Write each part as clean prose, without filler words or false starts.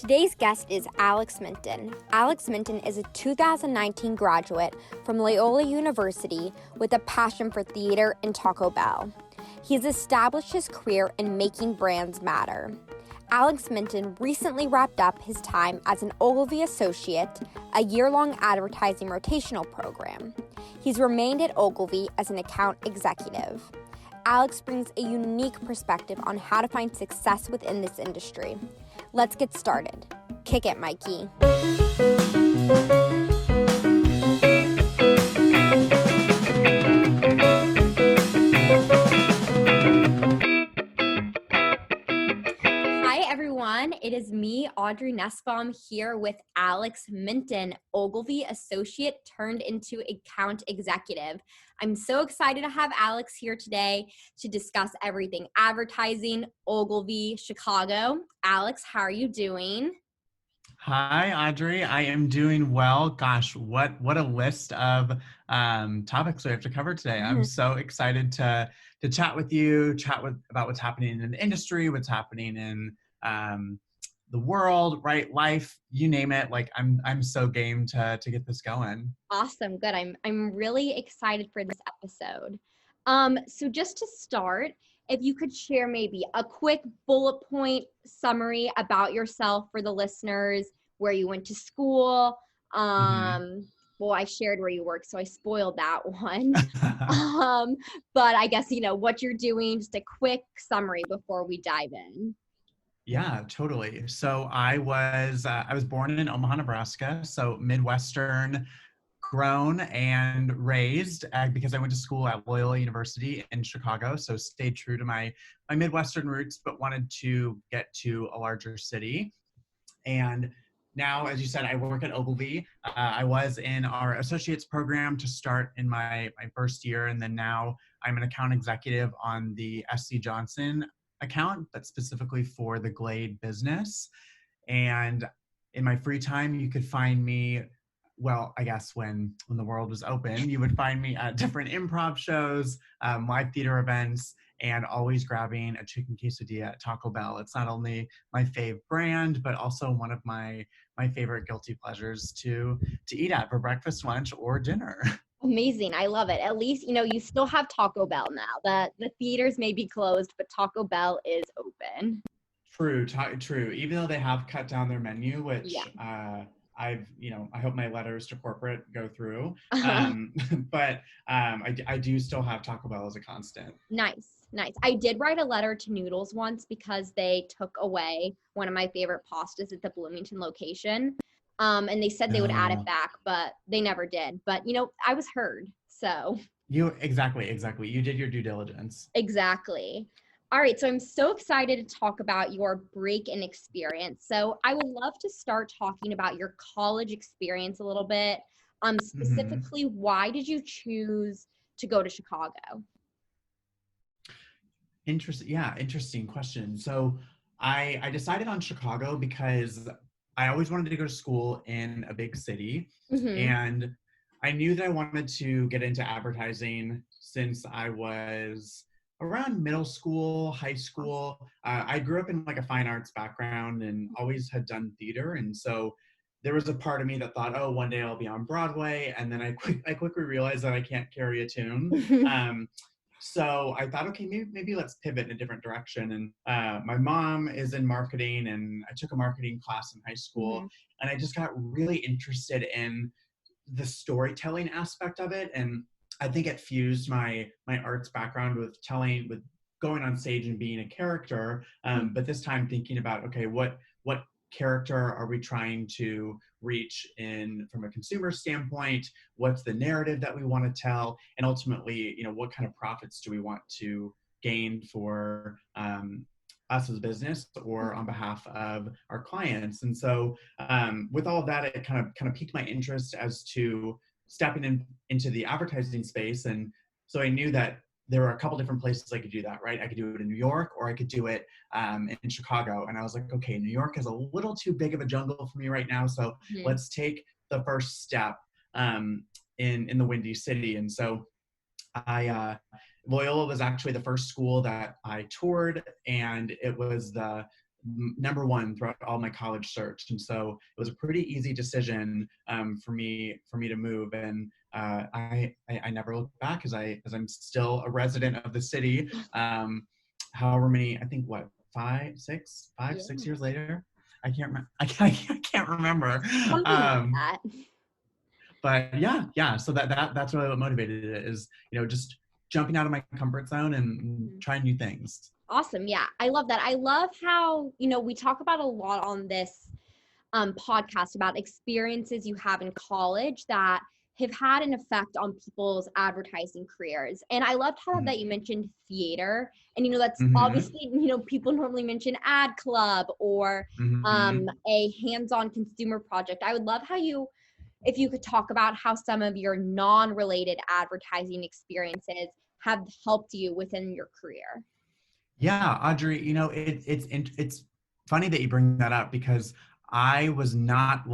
Today's guest is Alex Minton. Alex Minton is a 2019 graduate from Loyola University with a passion for theater and Taco Bell. He has established his career in making brands matter. Alex Minton recently wrapped up his time as an Ogilvy associate, a year-long advertising rotational program. He's remained at Ogilvy as an account executive. Alex brings a unique perspective on how to find success within this industry. Let's get started. Kick it, Mikey. Hi, everyone. It is me, Audrey Nussbaum, here with Alex Minton, Ogilvy associate turned into account executive. I'm so excited to have Alex here today to discuss everything advertising, Ogilvy, Chicago. Alex, how are you doing? Hi, Audrey. I am doing well. Gosh, what a list of topics we have to cover today. I'm so excited to chat with you, about what's happening in the industry, what's happening in the world, right? Life, you name it. Like I'm so game to get this going. Awesome. Good. I'm really excited for this episode. So just to start, if you could share maybe a quick bullet point summary about yourself for the listeners, where you went to school. Well, I shared where you work, so I spoiled that one. But I guess, what you're doing, just a quick summary before we dive in. Yeah, totally. So I was born in Omaha, Nebraska, so Midwestern grown and raised because I went to school at Loyola University in Chicago. So stayed true to my Midwestern roots, but wanted to get to a larger city. And now, as you said, I work at Ogilvy. I was in our associates program to start in my first year. And then now I'm an account executive on the SC Johnson account that's specifically for the Glade business. And in my free time, you could find me, well, I guess when the world was open, you would find me at different improv shows, live theater events, and always grabbing a chicken quesadilla at Taco Bell. It's not only my fave brand, but also one of my favorite guilty pleasures to eat at for breakfast, lunch, or dinner. Amazing. I love it. At least, you still have Taco Bell now. The theaters may be closed, but Taco Bell is open. True. Even though they have cut down their menu, which Yeah. I hope my letters to corporate go through. But I do still have Taco Bell as a constant. Nice. I did write a letter to Noodles once because they took away one of my favorite pastas at the Bloomington location. And they said they would add it back, but they never did. But, I was heard. So. Exactly. You did your due diligence. Exactly. All right, so I'm so excited to talk about your break-in experience. So I would love to start talking about your college experience a little bit. Specifically, why did you choose to go to Chicago? Interesting question. So I decided on Chicago because I always wanted to go to school in a big city. And I knew that I wanted to get into advertising since I was around middle school, high school. I grew up in like a fine arts background and always had done theater. And so there was a part of me that thought, oh, one day I'll be on Broadway. And then I quickly realized that I can't carry a tune. So I thought, okay, maybe let's pivot in a different direction. And my mom is in marketing, and I took a marketing class in high school, and I just got really interested in the storytelling aspect of it. And I think it fused my arts background with going on stage and being a character. But this time thinking about, okay, what character are we trying to reach from a consumer standpoint? What's the narrative that we want to tell? And ultimately, what kind of profits do we want to gain for us as a business or on behalf of our clients? And so with all of that, it kind of piqued my interest as to stepping into the advertising space. And so I knew that there were a couple different places I could do that, right? I could do it in New York, or I could do it in Chicago. And I was like, okay, New York is a little too big of a jungle for me right now. So let's take the first step in the Windy City. And so Loyola was actually the first school that I toured, and it was the number one throughout all my college search. And so it was a pretty easy decision for me to move. And I never looked back as I'm still a resident of the city. However many, I think what, 6 years later. I can't remember. I can't remember. Something like that. But yeah. So that's really what motivated it, is, just jumping out of my comfort zone and trying new things. Awesome. Yeah. I love that. I love how, we talk about a lot on this podcast about experiences you have in college that have had an effect on people's advertising careers. And I loved how that you mentioned theater. And, that's obviously, people normally mention ad club or a hands-on consumer project. I would love if you could talk about how some of your non-related advertising experiences have helped you within your career. Yeah, Audrey, it's funny that you bring that up, because I was not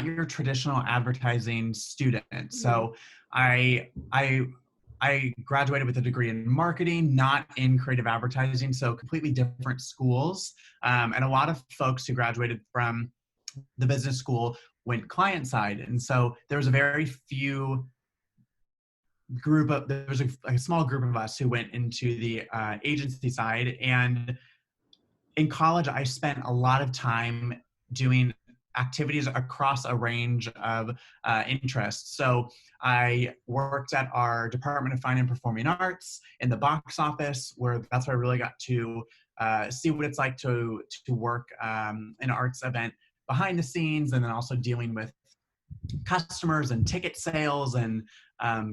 your traditional advertising student. So I graduated with a degree in marketing, not in creative advertising, so completely different schools. And a lot of folks who graduated from the business school went client side. And so there was a very few there was a small group of us who went into the agency side. And in college, I spent a lot of time doing activities across a range of interests. So I worked at our Department of Fine and Performing Arts in the box office, where that's where I really got to see what it's like to work an arts event behind the scenes, and then also dealing with customers and ticket sales and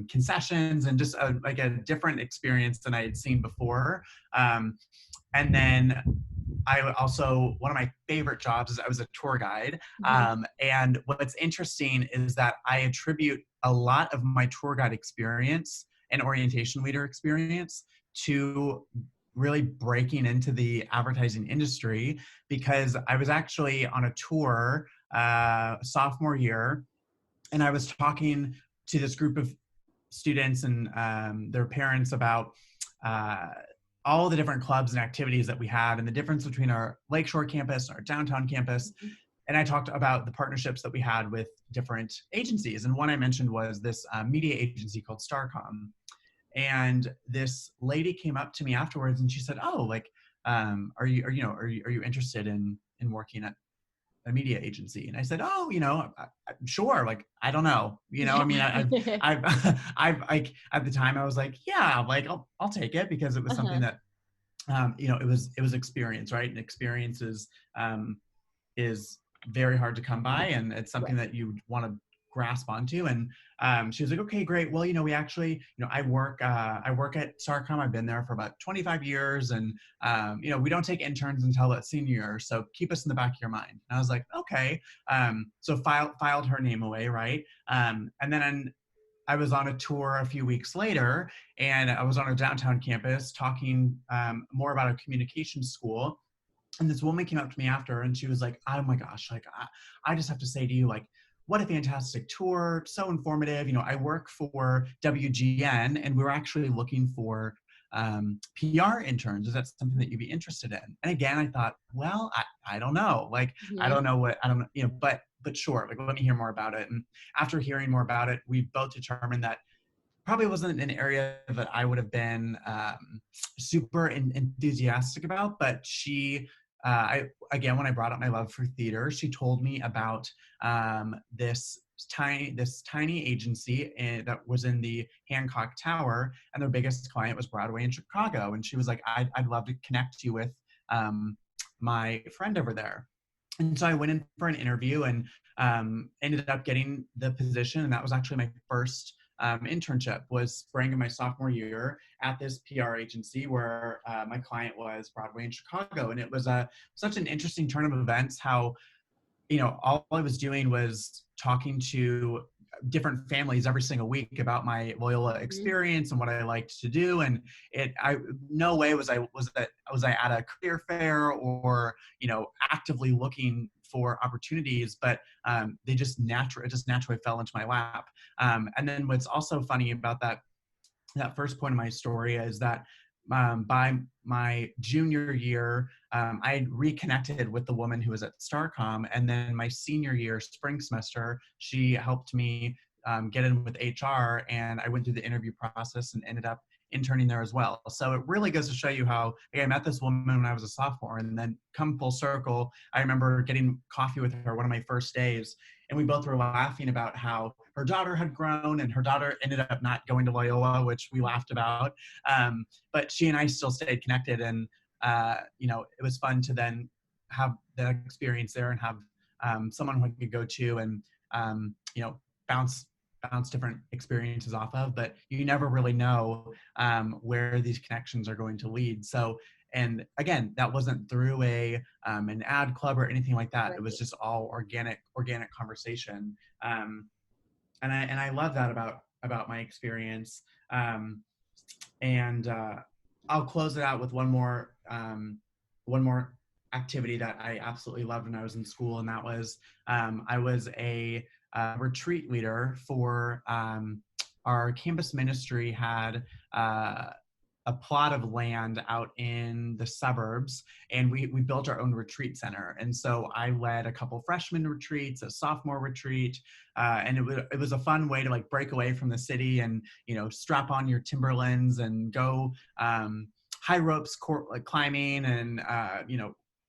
concessions, and just like a different experience than I had seen before. And then one of my favorite jobs is I was a tour guide. And what's interesting is that I attribute a lot of my tour guide experience and orientation leader experience to really breaking into the advertising industry, because I was actually on a tour sophomore year, and I was talking to this group of students and their parents about all the different clubs and activities that we had, and the difference between our Lakeshore campus and our downtown campus. And I talked about the partnerships that we had with different agencies. And one I mentioned was this media agency called Starcom. And this lady came up to me afterwards, and she said, "Oh, like, are you interested in working at a media agency?" And I said, "Oh, sure. Like, I don't know. I mean, I've like, at the time I was like, yeah, like I'll take it, because it was something that, it was experience, right? And experience is very hard to come by, and it's something that you want to grasp onto. And she was like, "Okay, great. Well, we actually, I work at Starcom. I've been there for about 25 years, and we don't take interns until that senior year, so keep us in the back of your mind." And I was like, "Okay." So filed her name away, right? And then I was on a tour a few weeks later, and I was on our downtown campus talking more about a communications school. And this woman came up to me after, and she was like, "Oh my gosh, like I just have to say to you, like, what a fantastic tour, so informative. I work for WGN, and we're actually looking for PR interns. Is that something that you'd be interested in?" And again, I thought, well, I don't know. Like, I don't know, but sure, like, let me hear more about it. And after hearing more about it, we both determined that probably wasn't an area that I would have been super enthusiastic about. But she, when I brought up my love for theater, she told me about this tiny agency that was in the Hancock Tower, and their biggest client was Broadway in Chicago. And she was like, I'd love to connect you with my friend over there." And so I went in for an interview and ended up getting the position. And that was actually my first internship, was spring of my sophomore year at this PR agency, where my client was Broadway in Chicago. And it was such an interesting turn of events, how, all I was doing was talking to different families every single week about my Loyola experience and what I liked to do. And no way was I at a career fair or, actively looking for opportunities, but it just naturally fell into my lap. And then what's also funny about that first point of my story is that by my junior year, I reconnected with the woman who was at Starcom. And then my senior year, spring semester, she helped me get in with HR, and I went through the interview process and ended up interning there as well. So it really goes to show you how, hey, I met this woman when I was a sophomore, and then come full circle, I remember getting coffee with her one of my first days, and we both were laughing about how her daughter had grown, and her daughter ended up not going to Loyola, which we laughed about. But she and I still stayed connected, and it was fun to then have that experience there and have someone who I could go to and bounce different experiences off of. But you never really know where these connections are going to lead. So, and again, that wasn't through an ad club or anything like that. Right. It was just all organic conversation. And I love that about my experience. And I'll close it out with one more activity that I absolutely loved when I was in school, and that was I was a retreat leader for our campus ministry had a plot of land out in the suburbs, and we built our own retreat center. And so I led a couple freshman retreats, a sophomore retreat, and it was a fun way to like break away from the city and strap on your Timberlands and go high ropes like climbing and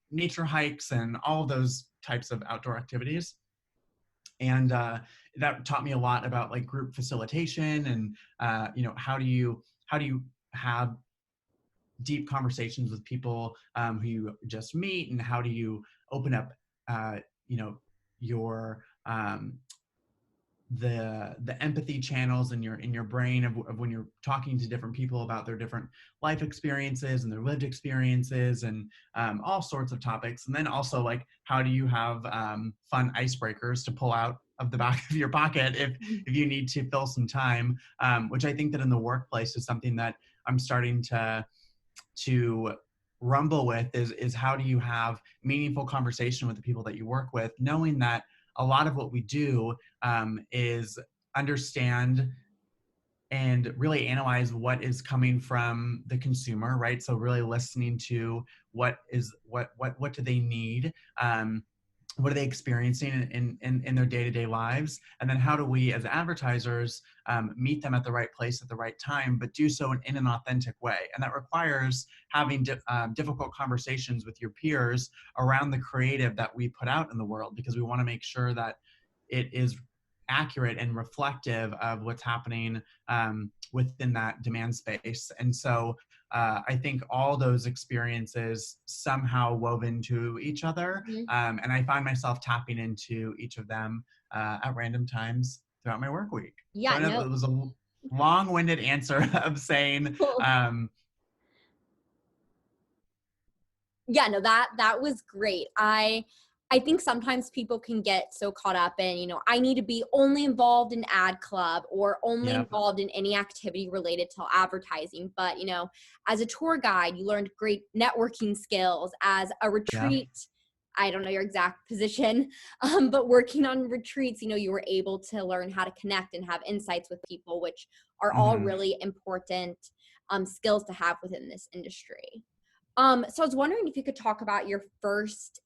nature hikes and all of those types of outdoor activities. And that taught me a lot about like group facilitation and how do you have deep conversations with people who you just meet, and how do you open up your the empathy channels in your brain of when you're talking to different people about their different life experiences and their lived experiences, and all sorts of topics. And then also like how do you have fun icebreakers to pull out of the back of your pocket if you need to fill some time, which I think that in the workplace is something that I'm starting to rumble with is how do you have meaningful conversation with the people that you work with, knowing that a lot of what we do is understand and really analyze what is coming from the consumer, right? So really listening to what do they need, what are they experiencing in their day-to-day lives, and then how do we as advertisers meet them at the right place at the right time, but do so in an authentic way. And that requires having difficult conversations with your peers around the creative that we put out in the world, because we want to make sure that it is accurate and reflective of what's happening within that demand space. And so I think all those experiences somehow wove into each other. And I find myself tapping into each of them at random times throughout my work week. Yeah, so I know it was a long-winded answer of saying, yeah, no, that was great. I think sometimes people can get so caught up in, I need to be only involved in ad club or only involved in any activity related to advertising. But, as a tour guide, you learned great networking skills. As a retreat, I don't know your exact position, but working on retreats, you were able to learn how to connect and have insights with people, which are all really important skills to have within this industry. So I was wondering if you could talk about your first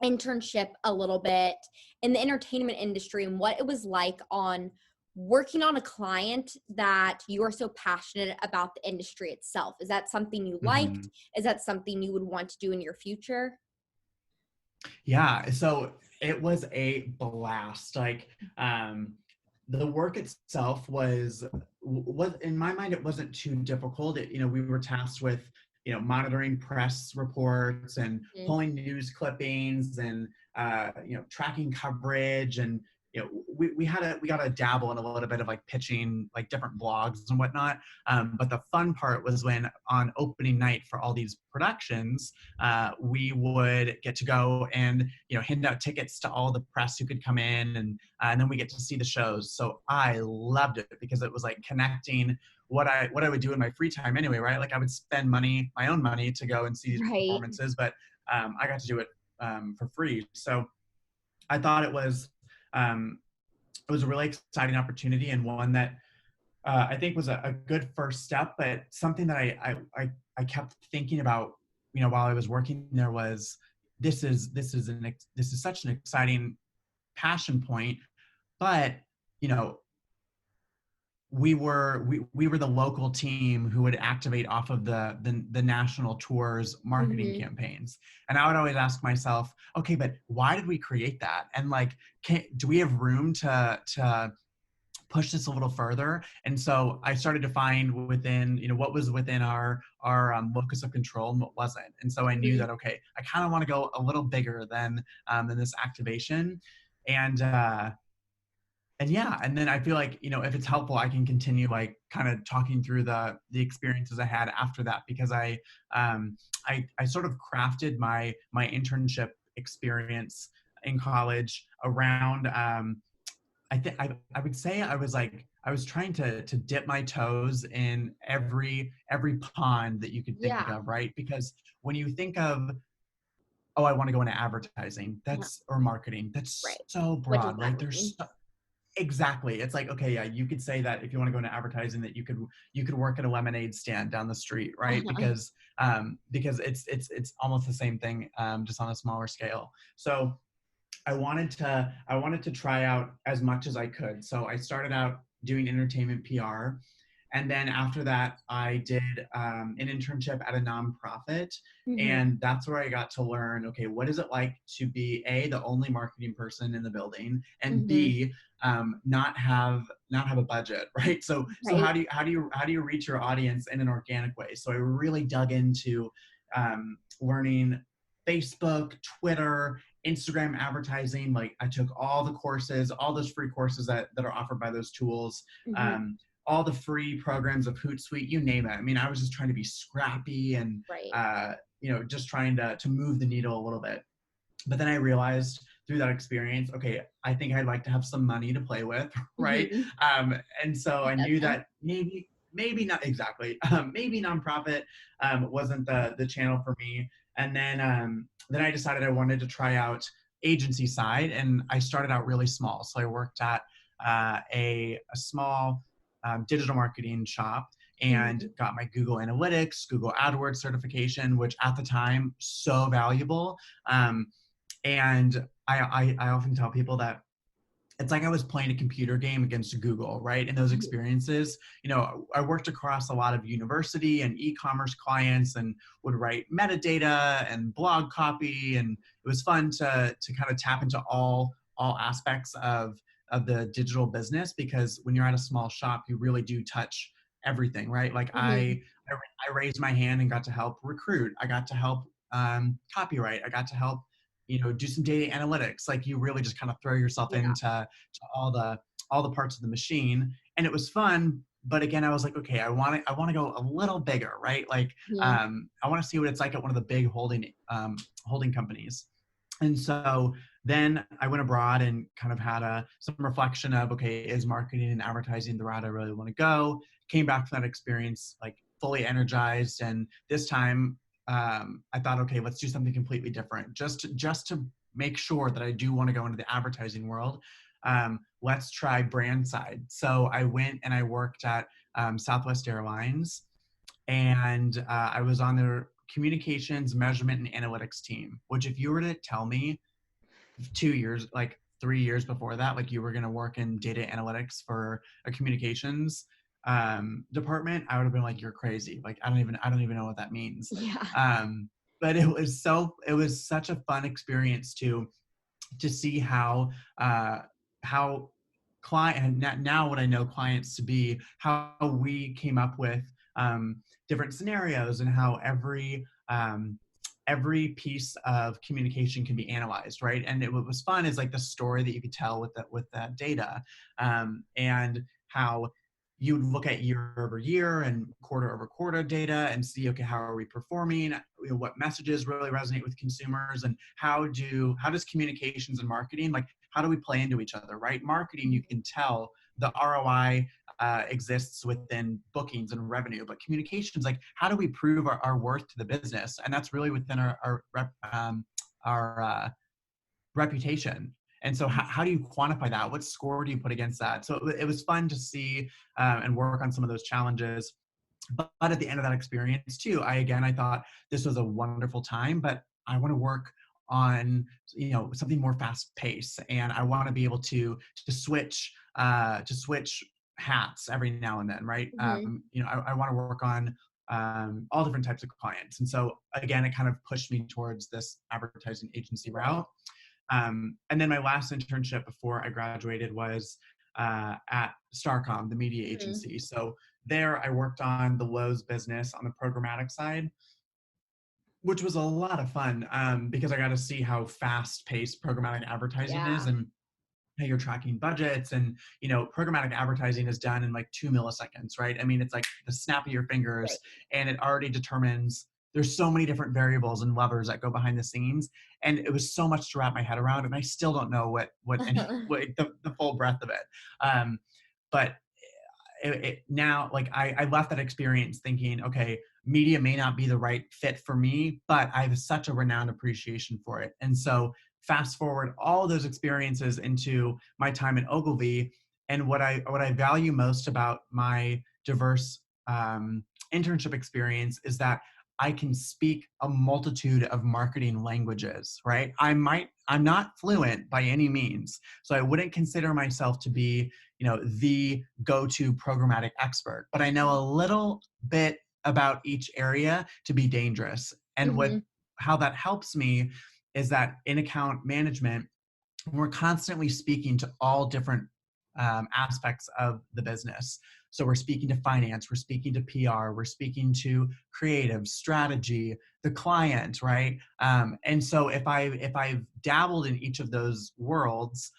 internship a little bit in the entertainment industry and what it was like on working on a client that you are so passionate about the industry itself. Is that something you liked? Is that something you would want to do in your future? Yeah, so it was a blast. Like the work itself was in my mind, it wasn't too difficult. We were tasked with monitoring press reports and pulling news clippings and tracking coverage, and we got to dabble in a little bit of like pitching like different blogs and whatnot. But the fun part was when on opening night for all these productions, we would get to go and hand out tickets to all the press who could come in, and then we get to see the shows. So I loved it because it was like connecting what I would do in my free time anyway, right? Like I would spend my own money to go and see these performances, but I got to do it for free. So I thought it was a really exciting opportunity, and one that I think was a good first step, but something that I kept thinking about while I was working there was, this is such an exciting passion point, but you know, we were the local team who would activate off of the national tours marketing Mm-hmm. campaigns. And I would always ask myself, okay, but why did we create that? And like, do we have room to push this a little further? And so I started to find within, what was within our locus of control and what wasn't. And so I knew Mm-hmm. that, okay, I kind of want to go a little bigger than this activation. And and yeah, and then I feel like, if it's helpful, I can continue like kind of talking through the experiences I had after that, because I sort of crafted my internship experience in college around, I think I would say I was trying to dip my toes in every pond that you could think Yeah. of, right? Because when you think of, oh, I want to go into advertising, Uh-huh. or marketing, Right. that's so What does broad, that right? mean? Exactly. It's like, okay, yeah, you could say that if you want to go into advertising, that you could work at a lemonade stand down the street, right? Uh-huh. Because it's almost the same thing, just on a smaller scale. So I wanted to try out as much as I could. So I started out doing entertainment PR. And then after that, I did an internship at a nonprofit. Mm-hmm. And that's where I got to learn, okay, what is it like to be A, the only marketing person in the building, and Mm-hmm. B, not have a budget, right? So Right. how do you reach your audience in an organic way? So I really dug into learning Facebook, Twitter, Instagram advertising. Like, I took all the courses, all those free courses that are offered by those tools, Mm-hmm. um, all the free programs of Hootsuite, you name it. I mean, I was just trying to be scrappy and, Right. just trying to move the needle a little bit. But then I realized through that experience, okay, I think I'd like to have some money to play with, right? Mm-hmm. And so I I get knew that. that maybe not exactly, maybe nonprofit wasn't the channel for me. And then I decided I wanted to try out agency side, and I started out really small. So I worked at a small digital marketing shop Mm-hmm. and got my Google Analytics, Google AdWords certification, which at the time so valuable. Um, and I often tell people that it's like I was playing a computer game against Google, right? And those Mm-hmm. experiences, I worked across a lot of university and e-commerce clients and would write metadata and blog copy. And it was fun to kind of tap into all aspects of the digital business, because when you're at a small shop, you really do touch everything, right? Like Mm-hmm. I raised my hand and got to help recruit. I got to help copyright. I got to help do some data analytics. Like, you really just kind of throw yourself Yeah. into all the parts of the machine, and it was fun. But again, I was like, okay, I want to go a little bigger, right? Like, Mm-hmm. I want to see what it's like at one of the big holding companies. And so then I went abroad and kind of had some reflection of, okay, is marketing and advertising the route I really want to go? Came back from that experience like fully energized, and this time I thought, okay, let's do something completely different, just to make sure that I do want to go into the advertising world. Let's try brand side. So I went and I worked at Southwest Airlines, and I was on their communications, measurement, and analytics team. Which, if you were to tell me 2 years, like 3 years before that, like you were going to work in data analytics for a communications department, I would have been like, you're crazy. Like, I don't even know what that means. Yeah. But it was such a fun experience to see how client, and now what I know clients to be, how we came up with different scenarios, and how every piece of communication can be analyzed, right? And what was fun is like the story that you could tell with that data, and how you would look at year over year and quarter over quarter data and see, okay, how are we performing? What messages really resonate with consumers, and how does communications and marketing, like, how do we play into each other, right? Marketing, you can tell the ROI exists within bookings and revenue, but communications, like, how do we prove our worth to the business? And that's really within our reputation. And so how do you quantify that? What score do you put against that? So it was fun to see and work on some of those challenges. But at the end of that experience too, I thought this was a wonderful time, but I want to work on, something more fast paced, and I want to be able to switch hats every now and then, right? Mm-hmm. I want to work on all different types of clients. And so again, it kind of pushed me towards this advertising agency Right. route. And then my last internship before I graduated was at Starcom, the media Mm-hmm. agency. So there I worked on the Lowe's business on the programmatic side, which was a lot of fun, because I got to see how fast paced programmatic advertising is, Yeah. and how you're tracking budgets. And programmatic advertising is done in like 2 milliseconds, right? I mean, it's like the snap of your Right. fingers, and it already determines, there's so many different variables and levers that go behind the scenes, and it was so much to wrap my head around, and I still don't know what the full breadth of it. But now, like, I left that experience thinking, okay, media may not be the right fit for me, but I have such a renowned appreciation for it. And so fast forward all those experiences into my time at Ogilvy, and what I value most about my diverse internship experience is that I can speak a multitude of marketing languages, right? I'm not fluent by any means, so I wouldn't consider myself to be, the go-to programmatic expert, but I know a little bit about each area to be dangerous. And Mm-hmm. how that helps me is that in account management, we're constantly speaking to all different aspects of the business. So we're speaking to finance, we're speaking to PR, we're speaking to creative strategy, the client, right? And so if I've dabbled in each of those worlds,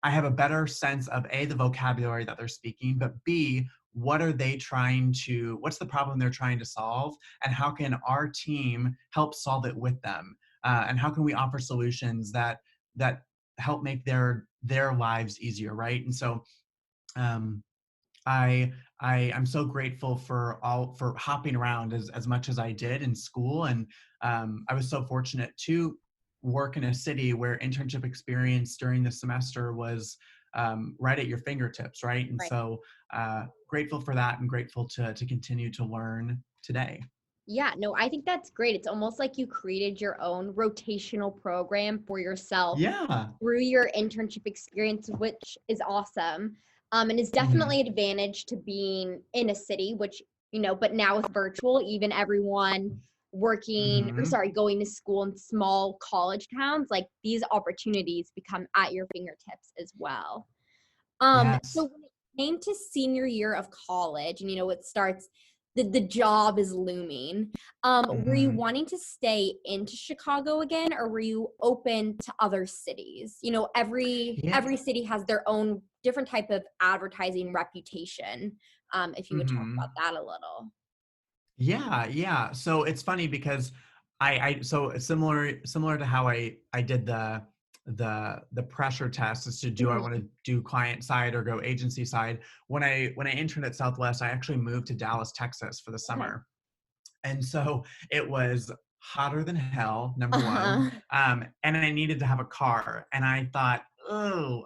I have a better sense of A, the vocabulary that they're speaking, but B, what's the problem they're trying to solve, and how can our team help solve it with them? And how can we offer solutions that help make their lives easier, right? And so um, I'm so grateful for hopping around as much as I did in school. And I was so fortunate to work in a city where internship experience during the semester was right at your fingertips, right? And Right. so grateful for that, and grateful to continue to learn today. Yeah, no, I think that's great. It's almost like you created your own rotational program for yourself Yeah. through your internship experience, which is awesome. And it's Hmm. definitely an advantage to being in a city, which, but now with virtual, even everyone Hmm. going to school in small college towns, like these opportunities become at your fingertips as well. So Yes. when it came to senior year of college, and it starts, the job is looming. Were you Hmm. wanting to stay into Chicago again, or were you open to other cities? Yeah. Every city has their own different type of advertising reputation. If you would talk Hmm. about that a little. Yeah, yeah. So it's funny because so similar to how I did the pressure test as to, do I want Mhm. to do client side or go agency side. When I interned at Southwest, I actually moved to Dallas, Texas for the Okay. summer. And so it was hotter than hell, number one. Uh-huh. And I needed to have a car. And I thought, oh,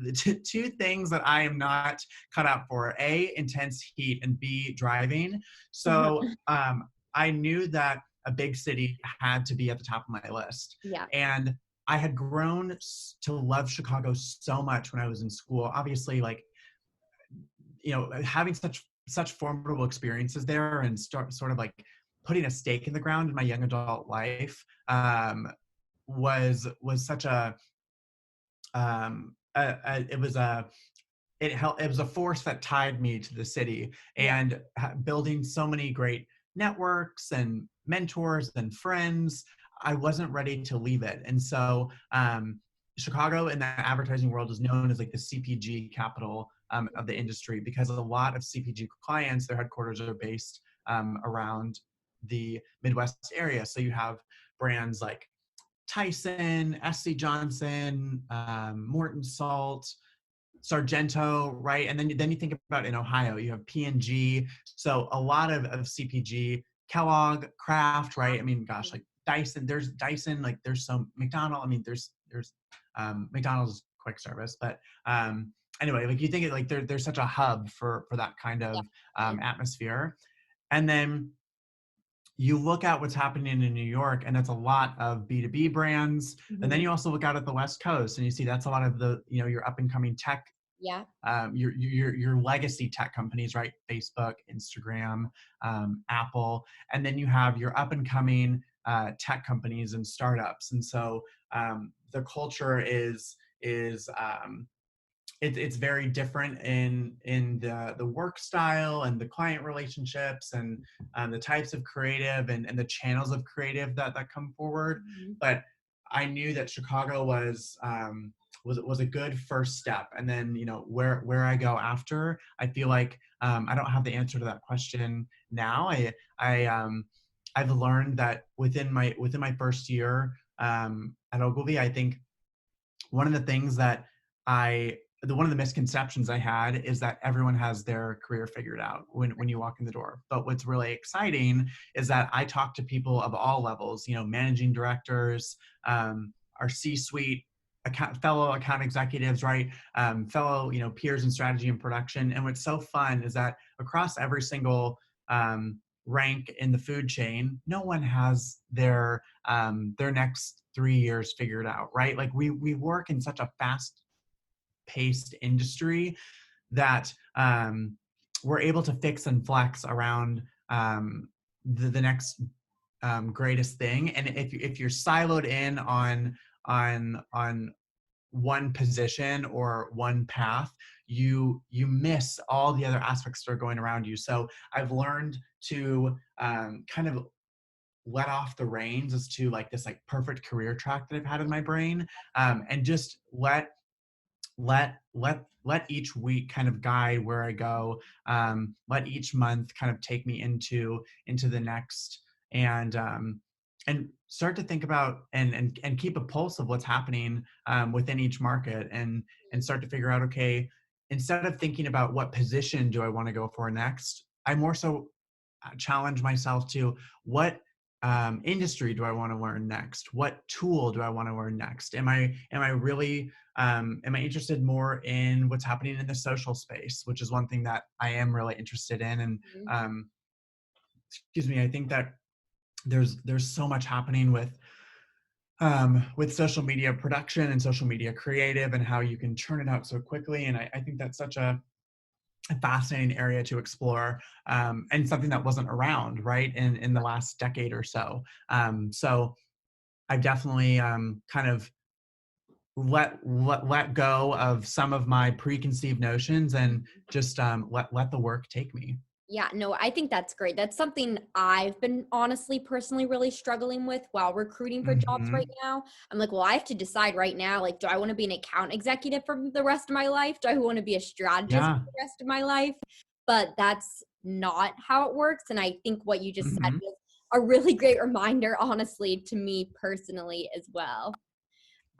the two things that I am not cut out for: A, intense heat, and B, driving. So I knew that a big city had to be at the top of my list. Yeah. And I had grown to love Chicago so much when I was in school. Obviously, like, having such formidable experiences there, and sort of like putting a stake in the ground in my young adult life, was such it was a it was a force that tied me to the city, Yeah. and building so many great networks and mentors and friends. I wasn't ready to leave it. And so Chicago in the advertising world is known as like the CPG capital of the industry, because a lot of CPG clients, their headquarters are based around the Midwest area. So you have brands like Tyson, SC Johnson, Morton Salt, Sargento, right? And then you think about, in Ohio, you have P&G. So a lot of CPG, Kellogg, Kraft, right? I mean, gosh, like Dyson, like there's some McDonald. I mean, there's McDonald's quick service, but anyway, like you think it, like there's such a hub for that kind Yeah. of atmosphere. And then you look at what's happening in New York, and that's a lot of B2B brands. And then Mhm. you also look out at the West Coast, and you see that's a lot of the, your up and coming tech, Yeah. your legacy tech companies, right? Facebook, Instagram, Apple, and then you have your up and coming tech companies and startups. And so the culture is it's very different in the work style and the client relationships and the types of creative and the channels of creative that come forward. Mhm. But I knew that Chicago was a good first step. And then where I go after, I feel like I don't have the answer to that question now. I've learned that within my first year at Ogilvy, I think one of the things that one of the misconceptions I had is that everyone has their career figured out when you walk in the door. But what's really exciting is that I talk to people of all levels, managing directors, our C-suite, fellow account executives, right? Fellow, peers in strategy and production. And what's so fun is that across every single rank in the food chain, no one has their next 3 years figured out, right? Like we work in such a fast paced industry that we're able to fix and flex around the next greatest thing. And if you're siloed in on one position or one path, you miss all the other aspects that are going around you. So I've learned to kind of let off the reins as to like this like perfect career track that I've had in my brain, and just let each week kind of guide where I go. Let each month kind of take me into the next, and start to think about and keep a pulse of what's happening within each market, and start to figure out, okay, instead of thinking about what position do I want to go for next, I more so challenge myself to what industry do I want to learn next? What tool do I want to learn next? Am I really am I interested more in what's happening in the social space, which is one thing that I am really interested in. And Mhm. um, excuse me, I think that there's so much happening with social media production and social media creative and how you can churn it out so quickly. And I think that's such a fascinating area to explore, and something that wasn't around right in the last decade or so. So I've definitely kind of let go of some of my preconceived notions and just let the work take me. Yeah, no, I think that's great. That's something I've been honestly personally really struggling with while recruiting for jobs right Hmm. now. I'm like, well, I have to decide right now, like, do I want to be an account executive for the rest of my life? Do I want to be a strategist for Yeah. the rest of my life? But that's not how it works. And I think what you just said Hmm. was a really great reminder, honestly, to me personally as well.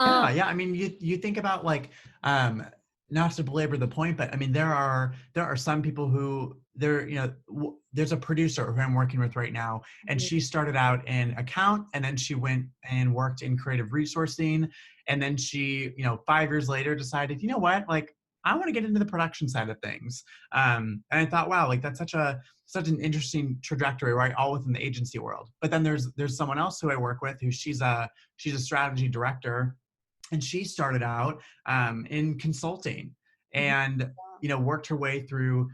Um, Yeah, yeah. I mean, you think about like, um, not to belabor the point, but I mean, there are some people who there's a producer who I'm working with right now, and mhm, she started out in account, and then she went and worked in creative resourcing, and then she, 5 years later decided, you know what, like I want to get into the production side of things. And I thought, wow, like that's such an interesting trajectory, right? All within the agency world. But then there's someone else who I work with who she's a strategy director, and she started out in consulting, mhm, and worked her way through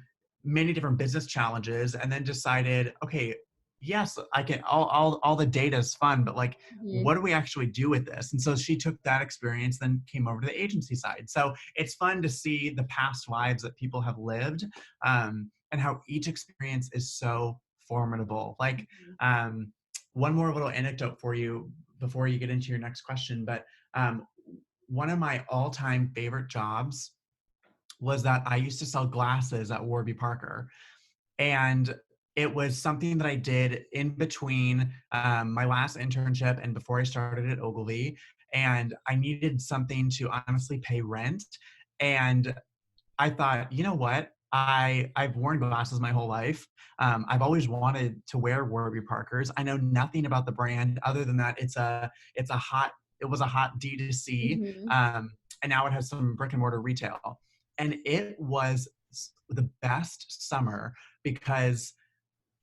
many different business challenges, and then decided, okay, yes, I can, all the data is fun, but like mhm, what do we actually do with this? And so she took that experience, then came over to the agency side. So it's fun to see the past lives that people have lived, and how each experience is so formidable. Like, mhm. um, one more little anecdote for you before you get into your next question, but um, one of my all-time favorite jobs was that I used to sell glasses at Warby Parker. And it was something that I did in between my last internship and before I started at Ogilvy. And I needed something to honestly pay rent. And I thought, you know what? I've worn glasses my whole life. I've always wanted to wear Warby Parkers. I know nothing about the brand other than that it was a hot D2C, Mhm. um, and now it has some brick and mortar retail. And it was the best summer because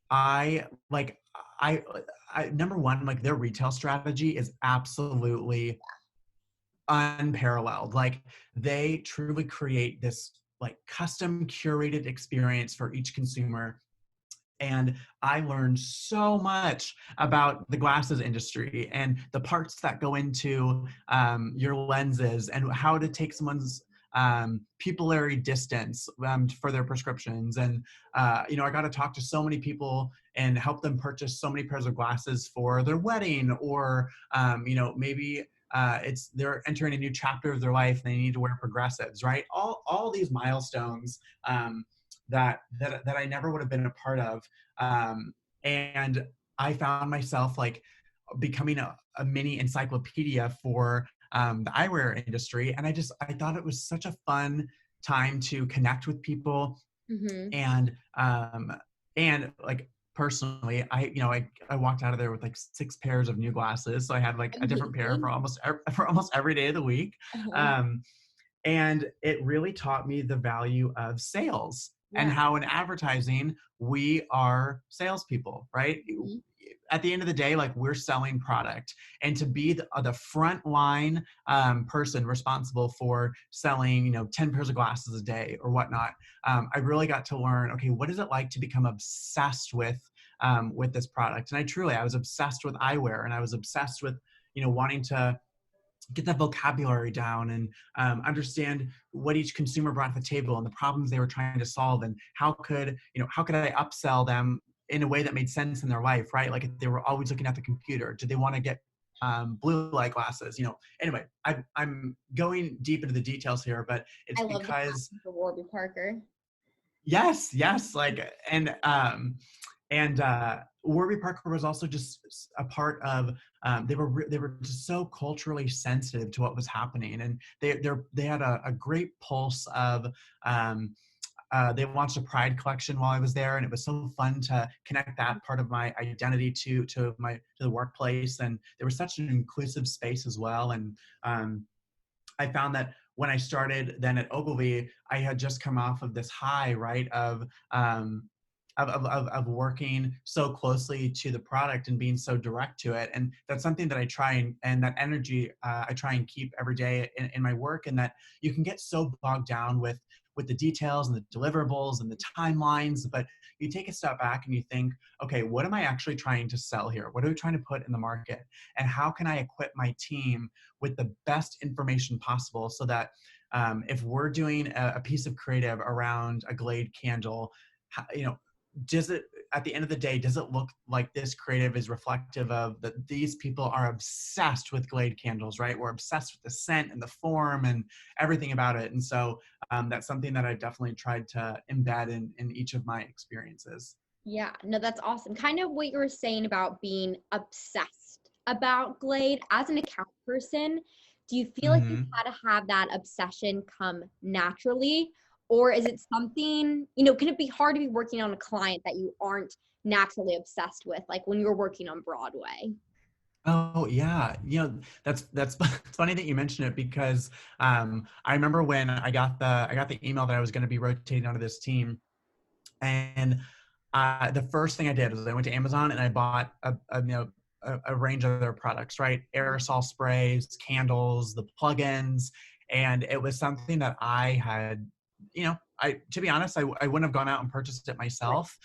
I like I number one, like their retail strategy is absolutely unparalleled. Like they truly create this like custom curated experience for each consumer. And I learned so much about the glasses industry and the parts that go into your lenses and how to take someone's pupillary distance for their prescriptions. And, I got to talk to so many people and help them purchase so many pairs of glasses for their wedding or, maybe it's they're entering a new chapter of their life and they need to wear progressives, right? All these milestones that I never would have been a part of. And I found myself like becoming a mini encyclopedia for the eyewear industry. And I thought it was such a fun time to connect with people Mm-hmm. and like personally, I walked out of there with like 6 pairs of new glasses. So I had like a different pair for Amazing. for almost every day of the week. Uh-huh. Um, and it really taught me the value of sales and Yeah. how in advertising, we are salespeople, right? Mhm. At the end of the day, like we're selling product. And to be the front line person responsible for selling, 10 pairs of glasses a day or whatnot, I really got to learn, okay, what is it like to become obsessed with this product? And I was obsessed with eyewear and I was obsessed with, wanting to get that vocabulary down and understand what each consumer brought to the table and the problems they were trying to solve and how could I upsell them in a way that made sense in their life, right? Like if they were always looking at the computer, did they want to get blue light glasses? Anyway, I'm going deep into the details here, but it's I love the because passion for Warby Parker. yes, like and Warby Parker was also just a part of. They were just so culturally sensitive to what was happening, and they had a great pulse of. They launched a Pride collection while I was there, and it was so fun to connect that part of my identity to the workplace. And there was such an inclusive space as well. And I found that when I started then at Ogilvy, I had just come off of this high, right, of working so closely to the product and being so direct to it. And that's something that I try and that energy I try and keep every day in my work. And that you can get so bogged down with the details and the deliverables and the timelines, but you take a step back and you think, okay, what am I actually trying to sell here? What are we trying to put in the market? And how can I equip my team with the best information possible so that if we're doing a piece of creative around a Glade candle, does it at the end of the day, does it look like this creative is reflective of that these people are obsessed with Glade candles, right? We're obsessed with the scent and the form and everything about it. And so that's something that I've definitely tried to embed in each of my experiences. Yeah, no, that's awesome. Kind of what you were saying about being obsessed about Glade as an account person. Do you feel like you Mm-hmm. had to have that obsession come naturally? Or is it something, can it be hard to be working on a client that you aren't naturally obsessed with, like when you were working on Broadway? Oh yeah, that's it's funny that you mention it because I remember when I got the email that I was going to be rotating onto this team, and the first thing I did was I went to Amazon and I bought a range of their products, right? Aerosol sprays, candles, the plugins, and it was something that I had, I to be honest, I wouldn't have gone out and purchased it Right. myself,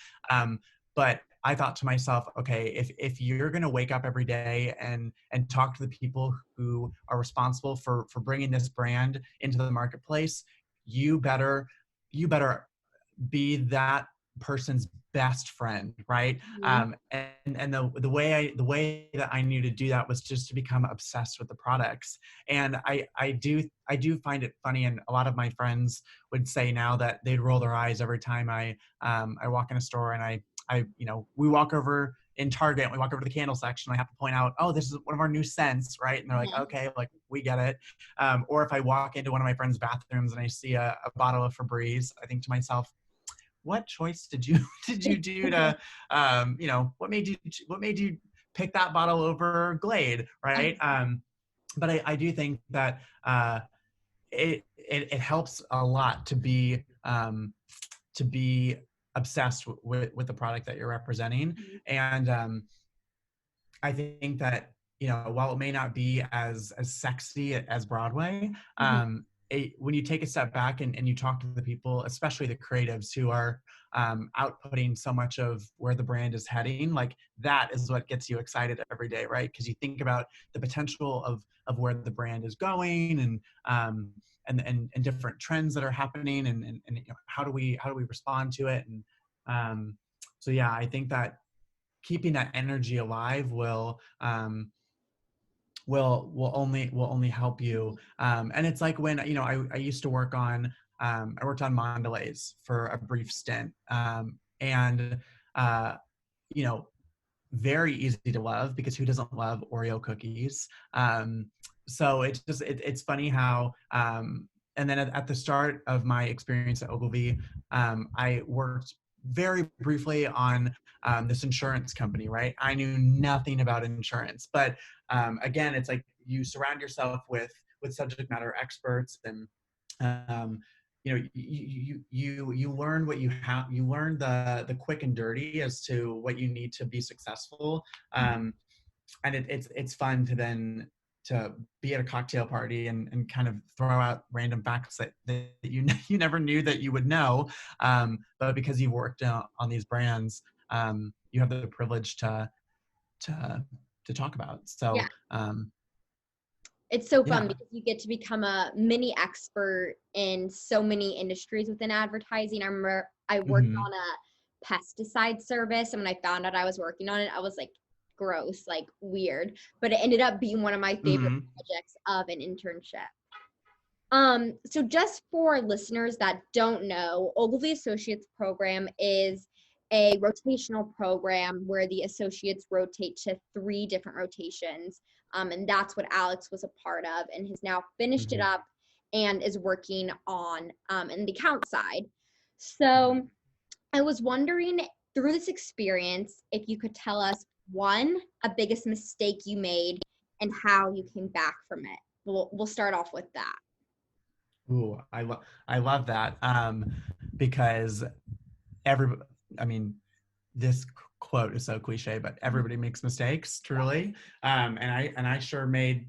but I thought to myself, okay, if you're going to wake up every day and talk to the people who are responsible for bringing this brand into the marketplace, you better you better be that person's best friend, right? Mhm. And the way that I knew to do that was just to become obsessed with the products. And I do find it funny, and a lot of my friends would say now that they'd roll their eyes every time I walk in a store and we walk over in Target and we walk over to the candle section. I have to point out, oh, this is one of our new scents, right? And they're like, Uh-huh. okay, like we get it. Or if I walk into one of my friends' bathrooms and I see a bottle of Febreze, I think to myself, what choice did you did you do to what made you pick that bottle over Glade, right? But I do think that it helps a lot to be obsessed with the product that you're representing. And I think that, while it may not be as sexy as Broadway, when you take a step back and you talk to the people, especially the creatives who are outputting so much of where the brand is heading, like that is what gets you excited every day, right? Because you think about the potential of where the brand is going, and different trends that are happening, and how do we respond to it, and so yeah, I think that keeping that energy alive will only help you. And it's like when I used to work on I worked on Mondelez for a brief stint, and you know very easy to love, because who doesn't love Oreo cookies? So it's funny how and then at the start of my experience at Ogilvy, I worked very briefly on this insurance company, right? I knew nothing about insurance, but again, it's like you surround yourself with subject matter experts, and um, you learn what you learn the quick and dirty as to what you need to be successful. And it's fun to then to be at a cocktail party and kind of throw out random facts that you never knew that you would know, but because you've worked on these brands, you have the privilege to talk about. So Yeah. It's so fun yeah. because you get to become a mini expert in so many industries within advertising. I remember I worked on a pesticide service, and when I found out I was working on it, I was like, gross, like weird. But it ended up being one of my favorite projects of an internship. So just for listeners that don't know, Ogilvy Associates program is a rotational program where the associates rotate to 3 different rotations. And that's what Alex was a part of, and has now finished it up and is working on in the account side. So I was wondering, through this experience, if you could tell us a biggest mistake you made and how you came back from it. We'll start off with that. Ooh, I love that, because I mean, this quote is so cliche, but everybody makes mistakes, truly. And I sure made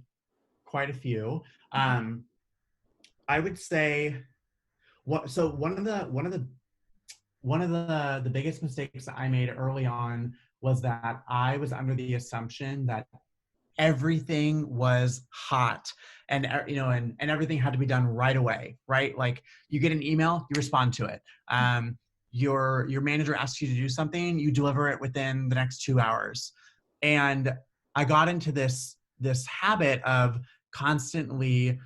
quite a few. I would say one of the biggest mistakes that I made early on was that I was under the assumption that everything was hot, and and everything had to be done right away, right? Like you get an email, you respond to it. Your manager asks you to do something, you deliver it within the next 2 hours. And I got into this habit of constantly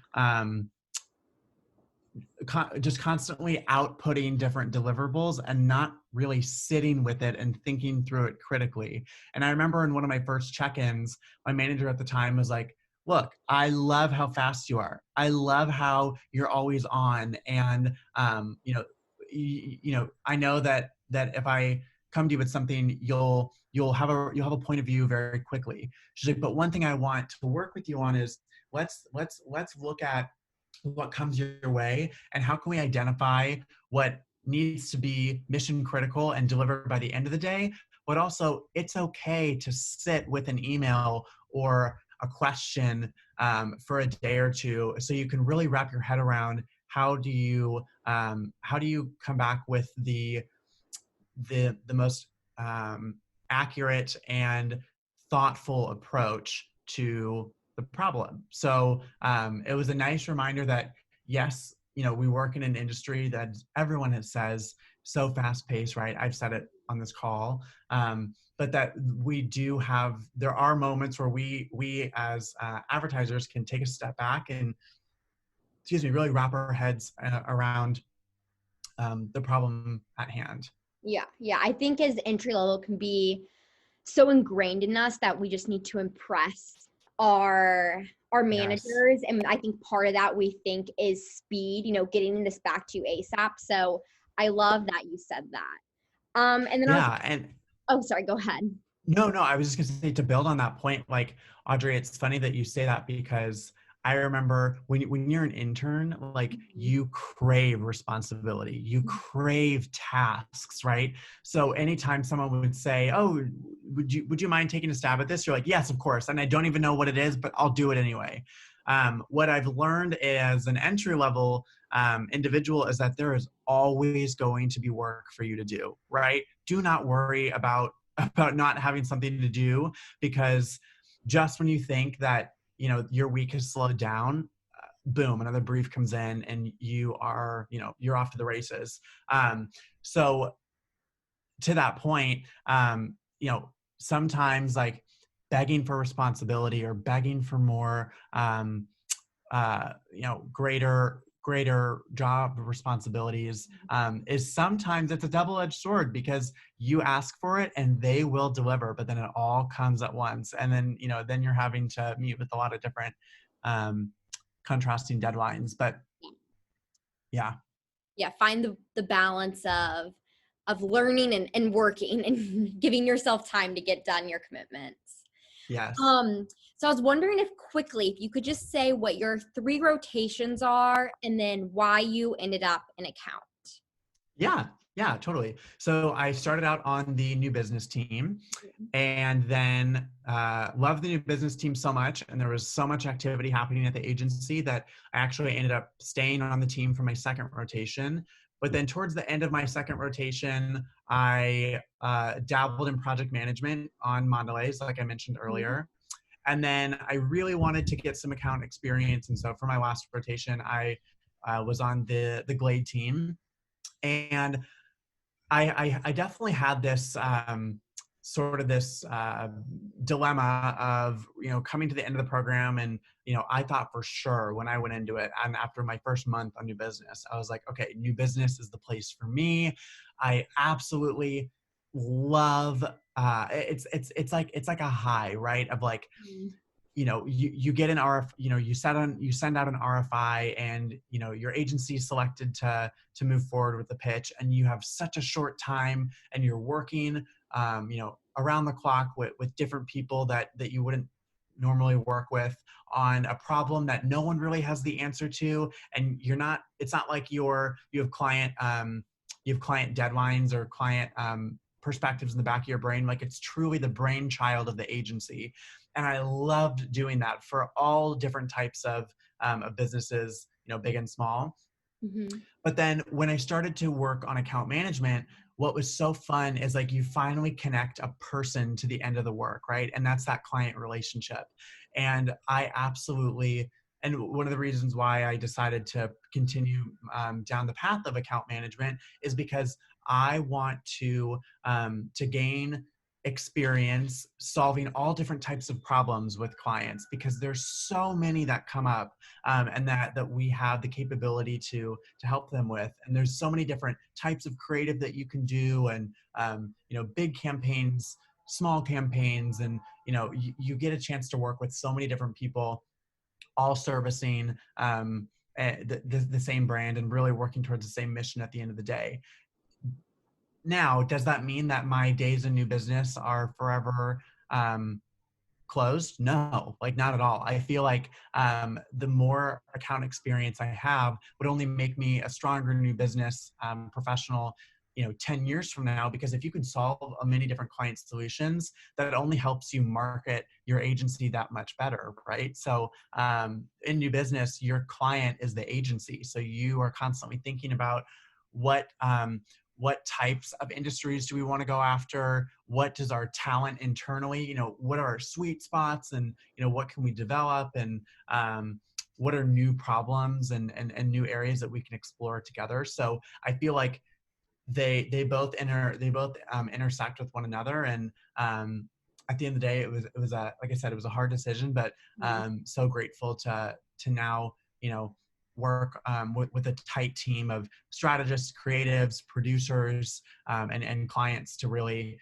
just constantly outputting different deliverables and not really sitting with it and thinking through it critically. And I remember in one of my first check-ins, my manager at the time was like, look, I love how fast you are. I love how you're always on. And, I know that if I come to you with something, you'll have a point of view very quickly. She's like, but one thing I want to work with you on is let's look at what comes your way, and how can we identify what needs to be mission critical and delivered by the end of the day, but also it's okay to sit with an email or a question for a day or two, so you can really wrap your head around how do you come back with the most accurate and thoughtful approach to the problem. So it was a nice reminder that yes, we work in an industry that everyone has says so fast paced, right? I've said it on this call, but that there are moments where we as advertisers can take a step back and, really wrap our heads around the problem at hand. Yeah. I think as entry level can be so ingrained in us that we just need to impress our managers. Yes. And I think part of that we think is speed, getting this back to you ASAP. So I love that you said that. And then oh, sorry, go ahead. No, I was just gonna say, to build on that point, like, Audrey, it's funny that you say that, because I remember when you're an intern, like Mhm. you crave responsibility, you crave tasks, right? So anytime someone would say, "Oh, would you mind taking a stab at this?" You're like, "Yes, of course." And I don't even know what it is, but I'll do it anyway. What I've learned as an entry level individual is that there is always going to be work for you to do, right? Do not worry about not having something to do, because just when you think that your week has slowed down, boom, another brief comes in and you're off to the races. So to that point, sometimes like begging for responsibility or begging for more, greater job responsibilities, is sometimes it's a double-edged sword, because you ask for it and they will deliver, but then it all comes at once, and then you're having to meet with a lot of different um, contrasting deadlines. But yeah. Yeah, find the balance of learning and working and giving yourself time to get done your commitments. Yes. So I was wondering if you could just say what your 3 rotations are and then why you ended up in account. Yeah, yeah, totally. So I started out on the new business team, and then loved the new business team so much, and there was so much activity happening at the agency that I actually ended up staying on the team for my second rotation. But then towards the end of my second rotation, I dabbled in project management on Mondelez, like I mentioned Mhm. earlier. And then I really wanted to get some account experience, and so for my last rotation, I was on the Glade team. And I definitely had this sort of this dilemma of coming to the end of the program, and I thought for sure when I went into it, and after my first month on new business, I was like, okay, new business is the place for me. I absolutely love it's like a high, right? Of like, Mhm. you get an RF, you send out an RFI, and your agency is selected to move forward with the pitch, and you have such a short time, and you're working around the clock with different people that you wouldn't normally work with on a problem that no one really has the answer to. And it's not like you have client deadlines or client perspectives in the back of your brain. Like, it's truly the brainchild of the agency. And I loved doing that for all different types of businesses, big and small. Mhm. But then when I started to work on account management, what was so fun is like you finally connect a person to the end of the work, right? And that's that client relationship. And and one of the reasons why I decided to continue down the path of account management is because I want to gain experience solving all different types of problems with clients, because there's so many that come up, and that we have the capability to help them with. And there's so many different types of creative that you can do, and big campaigns, small campaigns, and you get a chance to work with so many different people, all servicing the same brand and really working towards the same mission at the end of the day. Now, does that mean that my days in new business are forever um, closed? No, like not at all. I feel like the more account experience I have would only make me a stronger new business professional, 10 years from now, because if you can solve many different client solutions, that only helps you market your agency that much better, right? So in new business, your client is the agency. So you are constantly thinking about what, what types of industries do we want to go after? What does our talent internally, what are our sweet spots, and what can we develop, and what are new problems and new areas that we can explore together. So I feel like they both intersect with one another. And at the end of the day, it was a, like I said, it was a hard decision, but Mhm. so grateful to now work with a tight team of strategists, creatives, producers, and clients to really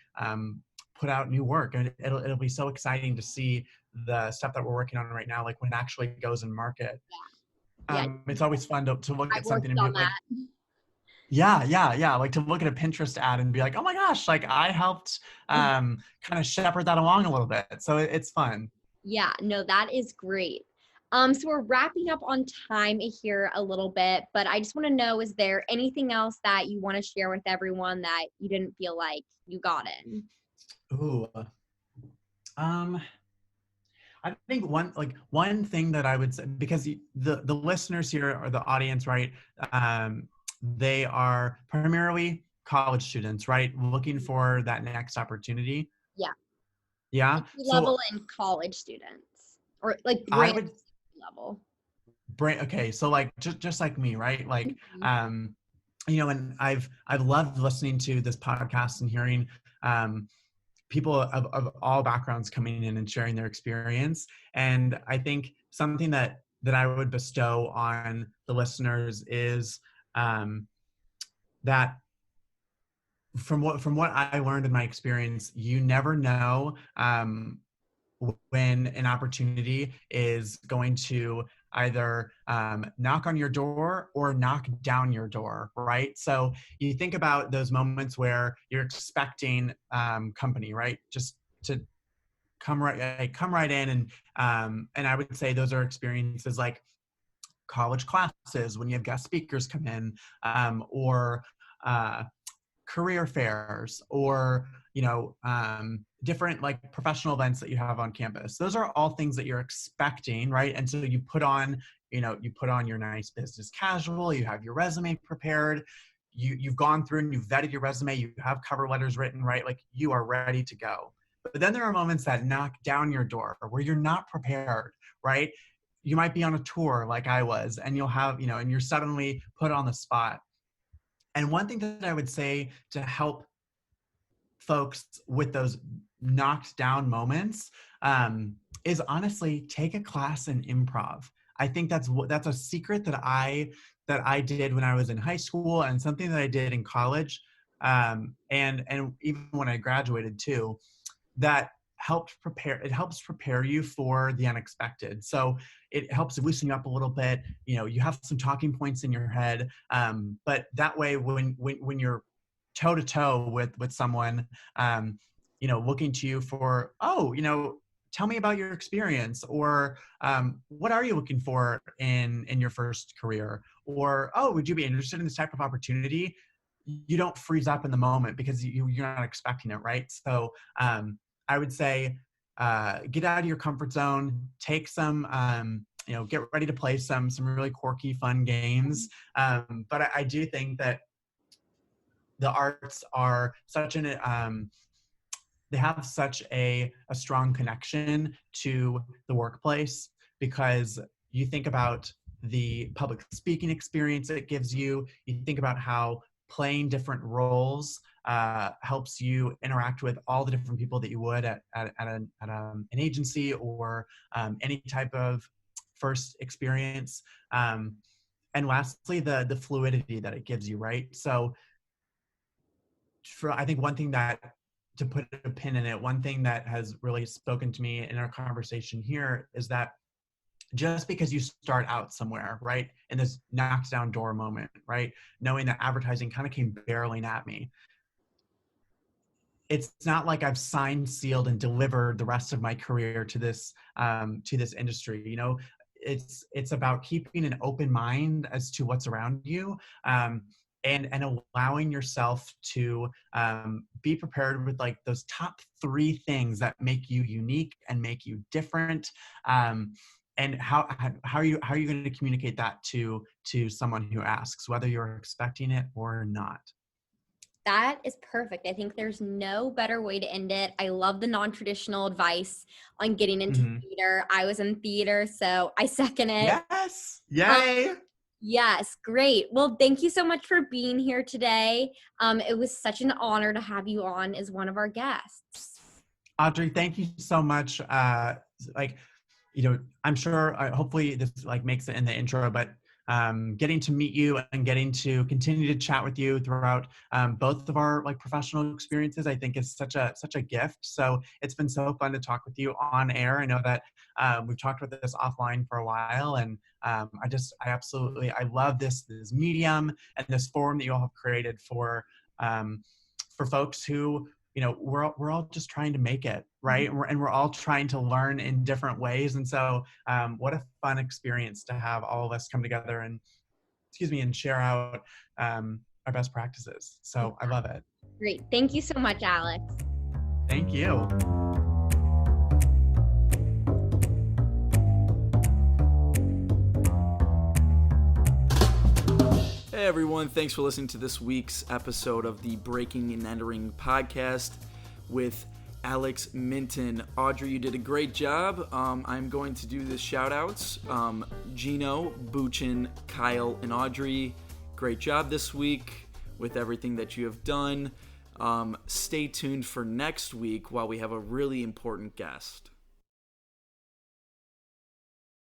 put out new work. And it'll be so exciting to see the stuff that we're working on right now, like when it actually goes in market. Yeah, It's always fun to look I at something worked and be on like, that. yeah, yeah, yeah. Like to look at a Pinterest ad and be like, oh my gosh, like I helped kind of shepherd that along a little bit. So it's fun. Yeah, no, that is great. So we're wrapping up on time here a little bit, but I just want to know, is there anything else that you want to share with everyone that you didn't feel like you got in? Ooh, um, I think one thing that I would say, because the listeners here or the audience, right? They are primarily college students, right? Looking for that next opportunity. Yeah. Yeah. Entry level So and college students, or like I brand would level. bring, okay, so like just like me, right? Like, Mhm. and I've loved listening to this podcast and hearing um, people of all backgrounds coming in and sharing their experience. And I think something that I would bestow on the listeners is that from what I learned in my experience, you never know when an opportunity is going to either knock on your door or knock down your door, right? So you think about those moments where you're expecting company, right? Just to come right in, and I would say those are experiences like college classes when you have guest speakers come in, or uh, career fairs, or different like professional events that you have on campus. Those are all things that you're expecting, right? And so you put on your nice business casual, you have your resume prepared, you've gone through and you've vetted your resume, you have cover letters written, right? Like you are ready to go. But then there are moments that knock down your door where you're not prepared, right? You might be on a tour like I was, and you'll have, and you're suddenly put on the spot. And one thing that I would say to help folks with those knocked down moments is honestly take a class in improv. I think that's a secret that I did when I was in high school, and something that I did in college, and even when I graduated too, that helps prepare you for the unexpected. So it helps loosen you up a little bit. You have some talking points in your head, but that way when you're toe to toe with someone, looking to you for, tell me about your experience, or what are you looking for in your first career, or, oh, would you be interested in this type of opportunity? You don't freeze up in the moment because you're not expecting it, right? So I would say get out of your comfort zone, take some, get ready to play some really quirky, fun games. But I do think that the arts are they have such a strong connection to the workplace, because you think about the public speaking experience it gives you. You think about how playing different roles helps you interact with all the different people that you would at an agency, or any type of first experience. And lastly, the fluidity that it gives you, right? So I think one thing that, to put a pin in it, one thing that has really spoken to me in our conversation here is that just because you start out somewhere, right, in this knocks down door moment, right, knowing that advertising kind of came barreling at me, it's not like I've signed, sealed, and delivered the rest of my career to this industry. It's about keeping an open mind as to what's around you, and allowing yourself to be prepared with like those top 3 things that make you unique and make you different. And how are you going to communicate that to someone who asks, whether you're expecting it or not? That is perfect. I think there's no better way to end it. I love the non-traditional advice on getting into Mm-hmm. theater. I was in theater, so I second it. Yes. Um, Yay. yes, great. Well, thank you so much for being here today. It was such an honor to have you on as one of our guests. Audrey, thank you so much. Like, I'm sure, hopefully this like makes it in the intro, but getting to meet you and getting to continue to chat with you throughout both of our like professional experiences, I think is such a gift. So it's been so fun to talk with you on air. I know that we've talked about this offline for a while, and I love this medium and this forum that you all have created for folks who we're all just trying to make it, right? And we're all trying to learn in different ways. And so what a fun experience to have all of us come together and share out our best practices. So I love it. Great. Thank you so much, Alex. Thank you. Hey everyone, thanks for listening to this week's episode of the Breaking and Entering podcast with Alex Minton. Audrey, you did a great job. I'm going to do the shout outs. Gino, Buchin, Kyle, and Audrey, great job this week with everything that you have done. Stay tuned for next week while we have a really important guest.